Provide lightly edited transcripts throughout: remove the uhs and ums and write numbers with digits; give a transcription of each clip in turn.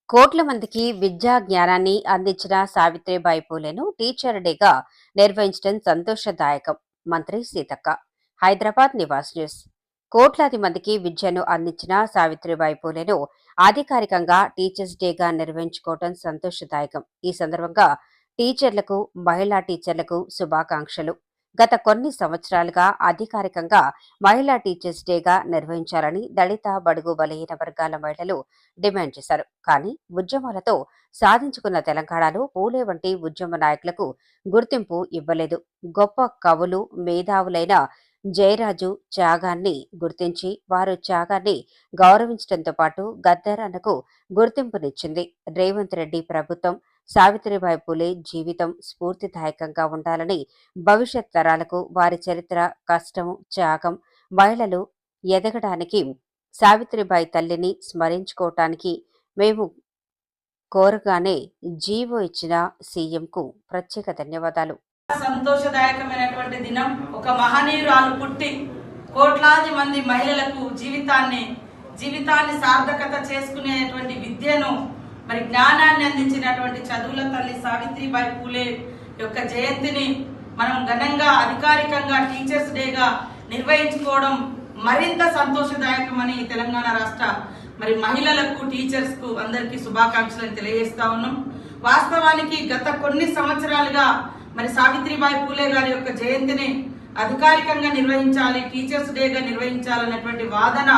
కోట్ల మందికి విద్యా జ్ఞానాన్ని అందించిన సావిత్రిబాయి పూలేను టీచర్ డేగా నిర్వహించడం సంతోషదాయకం. మంత్రి సీతక్క, హైదరాబాద్ నివాస్ న్యూస్. కోట్లాది మందికి విద్యను అందించిన సావిత్రిబాయి పూలేను అధికారికంగా టీచర్స్ డేగా నిర్వహించుకోవడం సంతోషదాయకం. ఈ సందర్భంగా టీచర్లకు, మహిళా టీచర్లకు శుభాకాంక్షలు. గత కొన్ని సంవత్సరాలుగా అధికారికంగా మహిళా టీచర్స్ డేగా నిర్వహించాలని దళిత, బడుగు, బలహీన వర్గాల మహిళలు డిమాండ్ చేశారు. కానీ ఉద్యమాలతో సాధించుకున్న తెలంగాణలో పూలే వంటి ఉద్యమ నాయకులకు గుర్తింపు ఇవ్వలేదు. గొప్ప కవులు, మేధావులైన జయరాజు త్యాగాన్ని గుర్తించి వారు త్యాగాన్ని గౌరవించడంతో పాటు గద్దర్ అన్నకు గుర్తింపునిచ్చింది. రేవంత్ రెడ్డి ప్రభుత్వం సావిత్రిబాయి పూలే జీవితం స్ఫూర్తిదాయకంగా ఉండాలని, భవిష్యత్ తరాలకు వారి చరిత్ర, కష్టం, త్యాగం, మహిళలు ఎదగడానికి, సావిత్రిబాయి తల్లిని స్మరించుకోవటానికి మేము కోరగానే జీవో ఇచ్చిన సీఎంకు ప్రత్యేక ధన్యవాదాలు. సంతోషదాయకమైనటువంటి దినం. ఒక మహనీయురాలు పుట్టి కోట్లాది మంది మహిళలకు జీవితాన్ని సార్థకత చేసుకునేటువంటి విద్యను, మరి జ్ఞానాన్ని అందించినటువంటి చదువుల తల్లి సావిత్రిబాయి పూలే యొక్క జయంతిని మనం ఘనంగా అధికారికంగా టీచర్స్ డేగా నిర్వహించుకోవడం మరింత సంతోషదాయకమని తెలంగాణ రాష్ట్ర మరి మహిళలకు, టీచర్స్ కు అందరికీ శుభాకాంక్షలను తెలియజేస్తా ఉన్నాం. వాస్తవానికి గత కొన్ని సంవత్సరాలుగా మరి సావిత్రిబాయి పూలే గారి యొక్క జయంతిని అధికారికంగా నిర్వహించాలి, టీచర్స్ డేగా నిర్వహించాలన్నటువంటి వాదన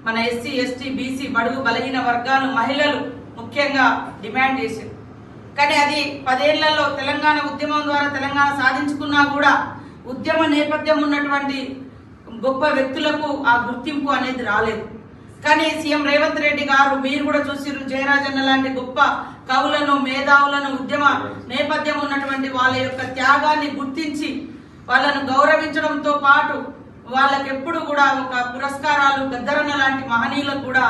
మన ఎస్సీ, ఎస్టీ, బీసీ, బడుగు, బలహీన వర్గాలు, మహిళలు ముఖ్యంగా డిమాండ్ చేశారు. కానీ అది 10 ఏళ్లలో తెలంగాణ ఉద్యమం ద్వారా తెలంగాణ సాధించుకున్నా కూడా ఉద్యమ నేపథ్యం ఉన్నటువంటి గొప్ప వ్యక్తులకు ఆ గుర్తింపు అనేది రాలేదు. కానీ సీఎం రేవంత్ రెడ్డి గారు, మీరు కూడా చూసిరు, జయరాజన్న లాంటి గొప్ప కవులను, మేధావులను, ఉద్యమ నేపథ్యం ఉన్నటువంటి వాళ్ళ యొక్క త్యాగాన్ని గుర్తించి వాళ్ళను గౌరవించడంతో పాటు వాళ్ళకి ఎప్పుడు కూడా ఒక పురస్కారాలు, గద్దరన్న లాంటి మహనీయులకు కూడా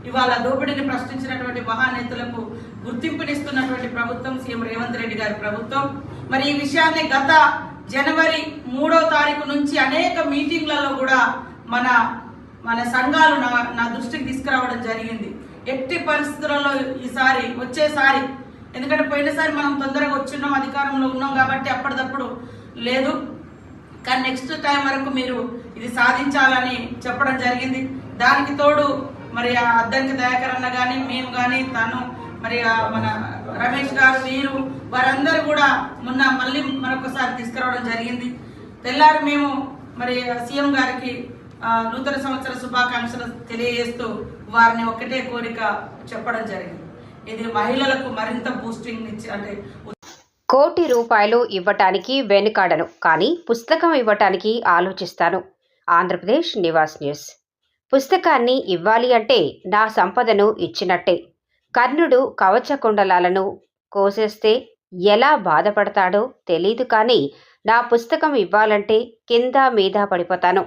ఇవాళ దోపిడీని ప్రశ్నించినటువంటి మహానేతలకు గుర్తింపునిస్తున్నటువంటి ప్రభుత్వం సీఎం రేవంత్ రెడ్డి గారి ప్రభుత్వం. మరి ఈ విషయాన్ని గత జనవరి 3వ తారీఖు నుంచి అనేక మీటింగ్లలో కూడా మన సంఘాలు నా దృష్టికి తీసుకురావడం జరిగింది. ఎట్టి పరిస్థితులలో వచ్చేసారి ఎందుకంటే పోయినసారి మనం తొందరగా వచ్చిన్నాం, అధికారంలో ఉన్నాం కాబట్టి అప్పటిదప్పుడు లేదు, కానీ నెక్స్ట్ టైం వరకు మీరు ఇది సాధించాలని చెప్పడం జరిగింది. దానికి తోడు మరి అద్దంకి దయాకర్ అన్న కానీ, మేము కానీ, తను మరి మన రమేష్ గారు, వీరు వారందరూ కూడా మళ్ళీ మరొకసారి తీసుకురావడం జరిగింది. తెల్లారి మేము మరి సీఎం గారికి నూతన సంవత్సర శుభాకాంక్షలు తెలియజేస్తూ వారిని ఒకటే కోరిక చెప్పడం జరిగింది. ఇది మహిళలకు మరింత బూస్టింగ్ ఇచ్చి, అంటే ₹1 కోటి ఇవ్వటానికి వెనుకాడను, కానీ పుస్తకం ఇవ్వటానికి ఆలోచిస్తాను. ఆంధ్రప్రదేశ్ నివాస్ న్యూస్. పుస్తకాన్ని ఇవ్వాలి అంటే నా సంపదను ఇచ్చినట్టే. కర్ణుడు కవచ కుండలాలను కోసేస్తే ఎలా బాధపడతాడో తెలీదు, కానీ నా పుస్తకం ఇవ్వాలంటే కింద మీద పడిపోతాను.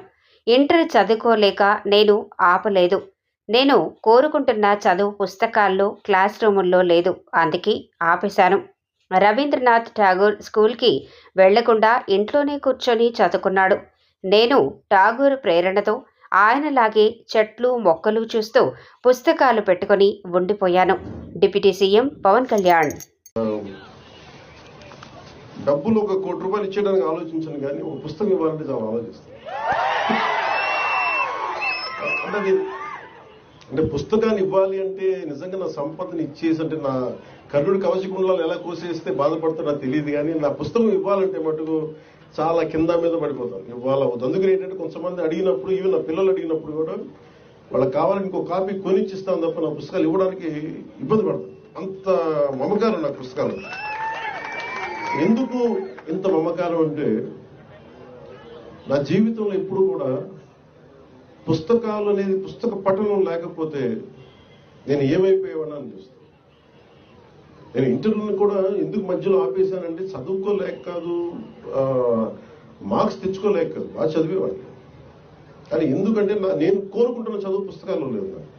ఇంటర్ చదువుకోలేక నేను ఆపలేదు. నేను కోరుకుంటున్న చదువు పుస్తకాల్లో, క్లాస్ రూముల్లో లేదు, అందుకే ఆపేశాను. రవీంద్రనాథ్ ఠాగూర్ స్కూల్కి వెళ్లకుండా ఇంట్లోనే కూర్చొని చదువుకున్నాడు. నేను ఠాగూర్ ప్రేరణతో ఆయనలాగే చెట్లు, మొక్కలు చూస్తూ పుస్తకాలు పెట్టుకుని ఉండిపోయాను. Deputy CM Pawan Kalyan. డబ్బులు ₹1 కోటి ఇచ్చేయడానికి ఆలోచించను, కానీ ఒక పుస్తకం ఇవ్వాలంటే చాలా ఆలోచిస్తాను. అంటే పుస్తకాన్ని ఇవ్వాలి అంటే నిజంగా నా సంపదను ఇచ్చేసి, అంటే నా కర్ణుడి కవచకుండలాలు ఎలా కోసేస్తే బాధపడతారో నాకు తెలియదు, కానీ నా పుస్తకం ఇవ్వాలంటే మటుకు చాలా కింద మీద పడిపోతాను. ఇవ్వాలవుతుంది. అందుకని ఏంటంటే కొంతమంది అడిగినప్పుడు, ఈవెన్ నా పిల్లలు అడిగినప్పుడు కూడా వాళ్ళకి కావాలని ఇంకో కాపీ కొనిచ్చిస్తాను తప్ప నా పుస్తకాలు ఇవ్వడానికి ఇబ్బంది పడతాను. అంత మమకారం నా పుస్తకాలు. ఎందుకు ఇంత మమకారం అంటే, నా జీవితంలో ఎప్పుడు కూడా పుస్తకాలు అనేది, పుస్తక పఠనం లేకపోతే నేను ఏమైపోయేవాడిని అని చూస్తాను. నేను ఇంటర్వ్యూని కూడా ఎందుకు మధ్యలో ఆపేశానంటే చదువుకోలేక కాదు, మార్క్స్ తెచ్చుకోలేక కాదు, బాగా చదివేవాడిని. కానీ ఎందుకంటే నేను కోరుకుంటున్న చదువు పుస్తకాల్లో లేదు, నాకు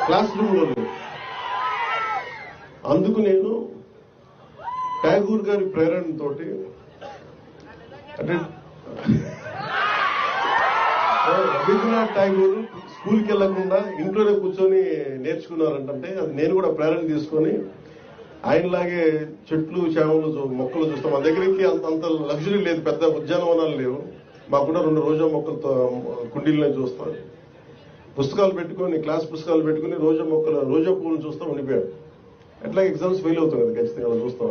క్లాస్ రూమ్లో లేదు. అందుకు నేను ఠాగూర్ గారి ప్రేరణతోటి, అంటే రవీంద్రనాథ్ ఠాగూర్ స్కూల్కి వెళ్లకుండా ఇంట్లోనే కూర్చొని నేర్చుకున్నారంటే అది నేను కూడా ప్రేరణ తీసుకొని ఆయనలాగే చెట్లు చేమలు మొక్కలు చూస్తాం. మా దగ్గరికి అంత లగ్జరీ లేదు, పెద్ద ఉద్యానవనాలు లేవు. మాకుండా 2 రోజా మొక్కలతో కుండీలనే చూస్తాం. పుస్తకాలు పెట్టుకొని క్లాస్ పుస్తకాలు పెట్టుకుని రోజా పువ్వులను చూస్తాం ఉండిపోయాడు. అట్లా ఎగ్జామ్స్ ఫెయిల్ అవుతుంది కదా ఖచ్చితంగా చూస్తాం.